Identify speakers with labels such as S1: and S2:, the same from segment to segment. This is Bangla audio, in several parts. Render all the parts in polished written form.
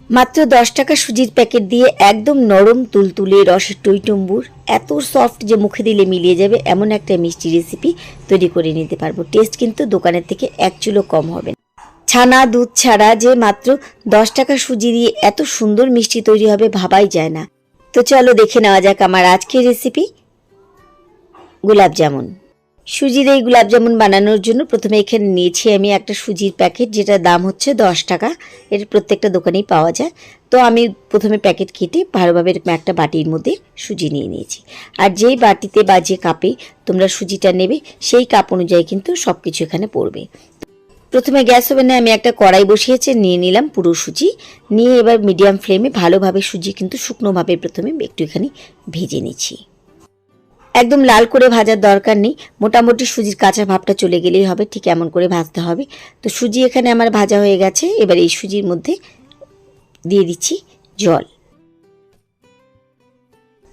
S1: মাত্র 10 টাকা সুজির প্যাকেট দিয়ে একদম নরম তুলতুলে রসের টইটম্বুর এত সফট যে মুখে দিলে মিলিয়ে যাবে এমন একটা মিষ্টি রেসিপি তৈরি করে নিতে পারবো। টেস্ট কিন্তু দোকানের থেকে এক চুলো কম হবে। ছানা দুধ ছাড়া যে মাত্র 10 টাকা সুজি দিয়ে এত সুন্দর মিষ্টি তৈরি হবে ভাবাই যায় না। তো চলো দেখে নেওয়া যাক আমার আজকের রেসিপি গোলাপ জামুন। সুজির এই গোলাপ জামুন বানানোর জন্য প্রথমে এখানে নিয়েছি আমি একটা সুজির প্যাকেট, যেটার দাম হচ্ছে 10 টাকা। এর প্রত্যেকটা দোকানেই পাওয়া যায়। তো আমি প্রথমে প্যাকেট কেটে ভালোভাবে এরকম একটা বাটির মধ্যে সুজি নিয়ে নিয়েছি। আর যেই বাটিতে বা যে কাপে তোমরা সুজিটা নেবে সেই কাপ অনুযায়ী কিন্তু সব কিছু এখানে পড়বে। প্রথমে গ্যাস ওভেনে আমি একটা কড়াই বসিয়েছি, নিয়ে নিলাম পুরো সুজি। নিয়ে এবার মিডিয়াম ফ্লেমে ভালোভাবে সুজি কিন্তু শুকনোভাবে প্রথমে একটুখানি ভেজে নিচ্ছি। একদম লাল করে ভাজার দরকার নেই, মোটামুটি সুজির কাঁচা ভাবটা চলে গেলেই হবে, ঠিক এমন করে ভাজতে হবে। তো সুজি এখানে আমার ভাজা হয়ে গেছে। এবার এই সুজির মধ্যে দিয়ে দিচ্ছি জল।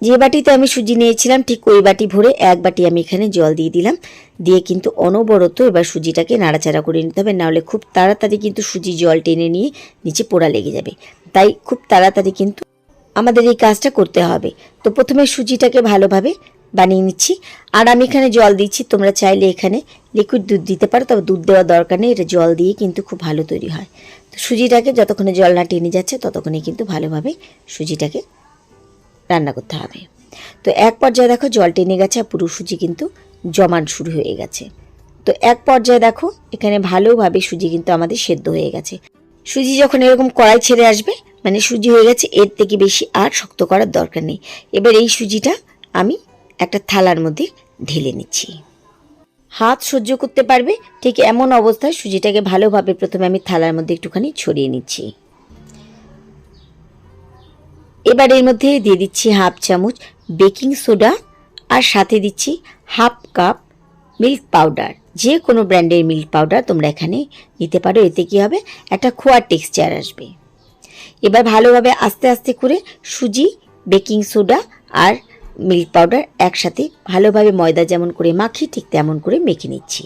S1: যে বাটিতে আমি সুজি নিয়েছিলাম ঠিক ওই বাটি ভরে এক বাটি আমি এখানে জল দিয়ে দিলাম। দিয়ে কিন্তু অনবরত এবার সুজিটাকে নাড়াচাড়া করে নিতে হবে, নাহলে খুব তাড়াতাড়ি কিন্তু সুজি জল টেনে নিয়ে নিচে পোড়া লেগে যাবে। তাই খুব তাড়াতাড়ি কিন্তু আমাদের এই কাজটা করতে হবে। তো প্রথমে সুজিটাকে ভালোভাবে বানিয়ে নিচ্ছি। আর আমি এখানে জল দিচ্ছি, তোমরা চাইলে এখানে লিকুইড দুধ দিতে পারো, তবে দুধ দেওয়ার দরকার নেই, এটা জল দিয়ে কিন্তু খুব ভালো তৈরি হয়। তো সুজিটাকে যতক্ষণে জল না টেনে যাচ্ছে ততক্ষণে কিন্তু ভালোভাবে সুজিটাকে রান্না করতে হবে। তো এক পর্যায়ে দেখো জল টেনে গেছে আর পুরো সুজি কিন্তু জমান শুরু হয়ে গেছে। তো এক পর্যায়ে দেখো এখানে ভালোভাবে সুজি কিন্তু আমাদের সেদ্ধ হয়ে গেছে। সুজি যখন এরকম কড়াই ছেড়ে আসবে মানে সুজি হয়ে গেছে, এর থেকে বেশি আর শক্ত করার দরকার নেই। এবার এই সুজিটা আমি একটা থালার মধ্যে ঢেলে নিচ্ছি। হাত সহ্য করতে পারবে ঠিক এমন অবস্থায় সুজিটাকে ভালোভাবে প্রথমে আমি থালার মধ্যে একটুখানি ছড়িয়ে নিচ্ছি। এবার এর মধ্যে দিয়ে দিচ্ছি হাফ চামচ বেকিং সোডা আর সাথে দিচ্ছি হাফ কাপ মিল্ক পাউডার। যে কোনো ব্র্যান্ডের মিল্ক পাউডার তোমরা এখানে নিতে পারো, এতে কি হবে একটা খোয়ার টেক্সচার আসবে। এবার ভালোভাবে আস্তে আস্তে করে সুজি, বেকিং সোডা আর মিল্ক পাউডার একসাথে ভালোভাবে ময়দা যেমন করে মাখি ঠিক তেমন করে মেখে নিচ্ছি।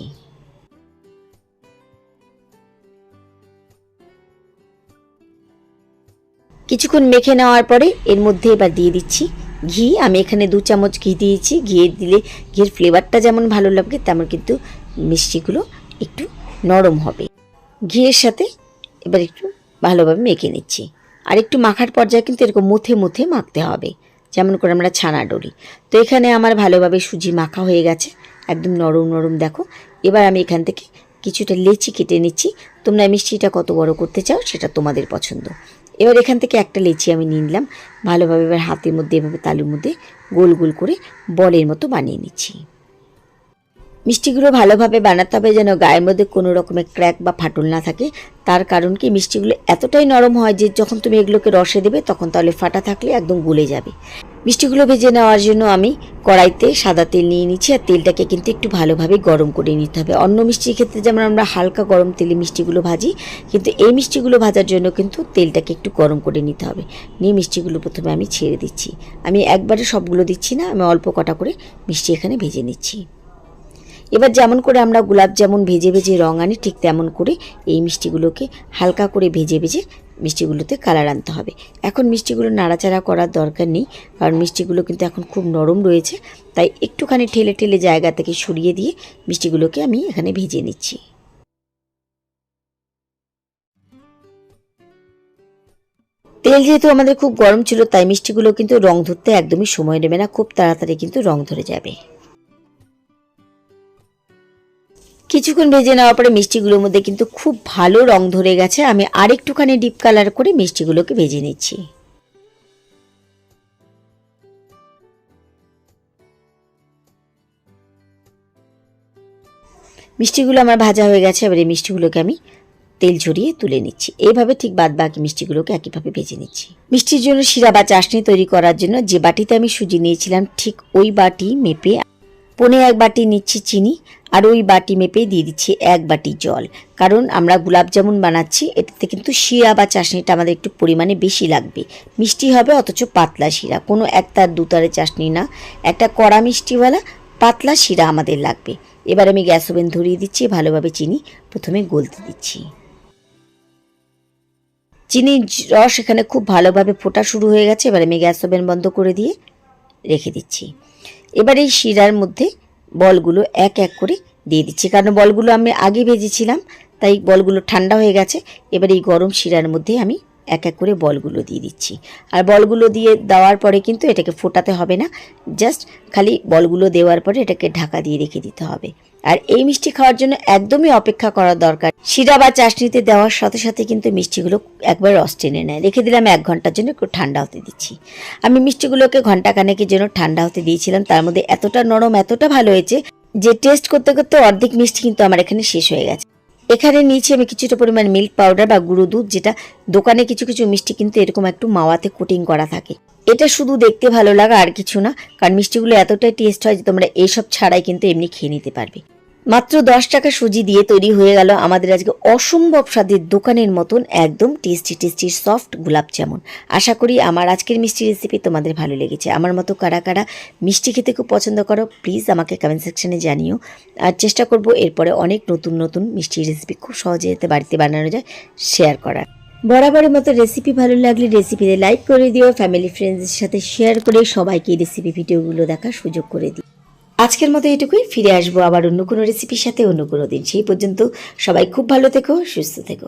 S1: কিছুক্ষণ মেখে নেওয়ার পরে এর মধ্যে এবার দিয়ে দিচ্ছি ঘি। আমি এখানে 2 চামচ ঘি দিয়েছি। ঘি দিলে ঘির ফ্লেভারটা যেমন ভালো লাগবে তেমন কিন্তু মিষ্টিগুলো একটু নরম হবে। ঘিয়ের সাথে এবার একটু ভালোভাবে মেখে নিচ্ছি। আর একটু মাখার পর্যায়ে কিন্তু এরকম মুথে মুথে মাখতে হবে, যেমন করে আমরা ছানা ডলি। তো এখানে আমার ভালোভাবে সুজি মাখা হয়ে গেছে, একদম নরম নরম দেখো। এবার আমি এখান থেকে কিছুটা লেচি কেটে নিচ্ছি। তোমরা মিষ্টিটা কত বড় করতে চাও সেটা তোমাদের পছন্দ। এবার এখান থেকে একটা লেচি আমি নিয়ে নিলাম। ভালোভাবে এবার হাতের মধ্যে এভাবে তালুর মধ্যে গোল গোল করে বলের মতো বানিয়ে নিচ্ছি। মিষ্টিগুলো ভালোভাবে বানাতে হবে যেন গায়ের মধ্যে কোনো রকমের ক্র্যাক বা ফাটল না থাকে। তার কারণ কি, মিষ্টিগুলো এতটাই নরম হয় যে যখন তুমি এগুলোকে রসে দেবে তখন তাহলে ফাটা থাকলে একদম গলে যাবে। মিষ্টিগুলো ভেজে নেওয়ার জন্য আমি কড়াইতে সাদা তেল নিয়ে নিচ্ছি। আর তেলটাকে কিন্তু একটু ভালোভাবে গরম করে নিতে হবে। অন্য মিষ্টির ক্ষেত্রে যেমন আমরা হালকা গরম তেলে মিষ্টিগুলো ভাজি, কিন্তু এই মিষ্টিগুলো ভাজার জন্য কিন্তু তেলটাকে একটু গরম করে নিতে হবে। নিয়ে মিষ্টিগুলো প্রথমে আমি ছেড়ে দিচ্ছি। আমি একবারে সবগুলো দিচ্ছি না, আমি অল্প কটা করে মিষ্টি এখানে ভেজে নিচ্ছি। এবার যেমন করে আমরা গোলাপ জামুন ভেজে ভেজে রং আনি ঠিক তেমন করে এই মিষ্টিগুলোকে হালকা করে ভেজে ভেজে মিষ্টিগুলোতে কালার আনতে হবে। এখন মিষ্টিগুলো নাড়াচাড়া করার দরকার নেই, কারণ মিষ্টিগুলো কিন্তু এখন খুব নরম রয়েছে। তাই একটুখানি ঠেলে ঠেলে জায়গা থেকে সরিয়ে দিয়ে মিষ্টিগুলোকে আমি এখানে ভেজে নিচ্ছি। তেল যেহেতু আমাদের খুব গরম ছিল তাই মিষ্টিগুলো কিন্তু রং ধরতে একদমই সময় নেবে না, খুব তাড়াতাড়ি কিন্তু রং ধরে যাবে। কিছুক্ষণ ভেজে নেওয়ার পরে মিষ্টিগুলোর মধ্যে কিন্তু খুব ভালো রং ধরে গেছে। আমি আরেকটুখানি ডিপ কালার করে মিষ্টিগুলোকে ভেজে নিচ্ছি। মিষ্টিগুলো আমার ভাজা হয়ে গেছে। এবার এই মিষ্টিগুলোকে আমি তেল ঝরিয়ে তুলে নিচ্ছি। এইভাবে ঠিক বাদ বাকি মিষ্টিগুলোকে একইভাবে ভেজে নিচ্ছি। মিষ্টির জন্য শিরা বা চাশনি তৈরি করার জন্য যে বাটিতে আমি সুজি নিয়েছিলাম ঠিক ওই বাটি মেপে 1.25 বাটি নিচ্ছি চিনি। আর ওই বাটি মেপে দিয়ে দিচ্ছি 1 বাটি জল। কারণ আমরা গোলাপ জামুন বানাচ্ছি, এটাতে কিন্তু শিরা বা চাশনিটা আমাদের একটু পরিমাণে বেশি লাগবে। মিষ্টি হবে অথচ পাতলা শিরা, কোনো একতার দুতারে চাশনি না, একটা কড়া মিষ্টিওয়ালা পাতলা শিরা আমাদের লাগবে। এবার আমি গ্যাস ওভেন ধরিয়ে দিচ্ছি। ভালোভাবে চিনি প্রথমে গলতে দিচ্ছি। চিনির রস এখানে খুব ভালোভাবে ফোটা শুরু হয়ে গেছে। এবার আমি গ্যাস ওভেন বন্ধ করে দিয়ে রেখে দিচ্ছি। এবার এই শিরার মধ্যে বলগুলো এক এক করে দিয়ে দিচ্ছি, কারণ বলগুলো আমি আগে ভেজেছিলাম, তাই বলগুলো ঠান্ডা হয়ে গেছে। এবার এই গরম শিরার মধ্যে আমি এক এক করে বলগুলো দিয়ে দিচ্ছি। আর বলগুলো দিয়ে দেওয়ার পরে কিন্তু এটাকে ফোটাতে হবে না, জাস্ট খালি বলগুলো দেওয়ার পরে এটাকে ঢাকা দিয়ে রেখে দিতে হবে। আর এই মিষ্টি খাওয়ার জন্য একদমই অপেক্ষা করার দরকার। শিরা বা চাশনিতে দেওয়ার সাথে সাথে কিন্তু মিষ্টিগুলো একবার রস টেনে নেয়। রেখে দিলাম 1 ঘন্টার জন্য, একটু ঠান্ডা হতে দিচ্ছি। আমি মিষ্টিগুলোকে ঘন্টাখানেকের জন্য ঠান্ডা হতে দিয়েছিলাম। তার মধ্যে এতটা নরম, এতটা ভালো হয়েছে যে টেস্ট করতে করতে অর্ধেক মিষ্টি কিন্তু আমার এখানে শেষ হয়ে গেছে। এখানে নিয়েছি আমি কিছুটা পরিমাণ মিল্ক পাউডার বা গুঁড়ো দুধ, যেটা দোকানে কিছু কিছু মিষ্টি কিন্তু এরকম একটু মাওয়াতে কোটিং করা থাকে। এটা শুধু দেখতে ভালো লাগা আর কিছু না, কারণ মিষ্টিগুলো এতটাই টেস্ট হয় যে তোমরা এইসব ছাড়াই কিন্তু এমনি খেয়ে নিতে পারবে। মাত্র 10 টাকা সুজি দিয়ে তৈরি হয়ে গেল আমাদের আজকে অসম্ভব স্বাদের দোকানের মতন একদম টেস্টি টেস্টি সফট গোলাপ জামুন। আশা করি আমার আজকের মিষ্টি রেসিপি তোমাদের ভালো লেগেছে। আমার মতো কারা কারা মিষ্টি খেতে খুব পছন্দ করো প্লিজ আমাকে কমেন্ট সেকশনে জানিও। আর চেষ্টা করব এরপরে অনেক নতুন নতুন মিষ্টি রেসিপি খুব সহজে যাতে বাড়িতে বানানো যায় শেয়ার করার। বরাবরের মতো রেসিপি ভালো লাগলে রেসিপিতে লাইক করে দিও, ফ্যামিলি ফ্রেন্ডসদের সাথে শেয়ার করে সবাইকে রেসিপি ভিডিওগুলো দেখার সুযোগ করে দিও। আজকের মতো এটুকুই, ফিরে আসবো আবার অন্য কোনো রেসিপির সাথে অন্য কোনো দিন। সেই পর্যন্ত সবাই খুব ভালো থেকো, সুস্থ থেকো।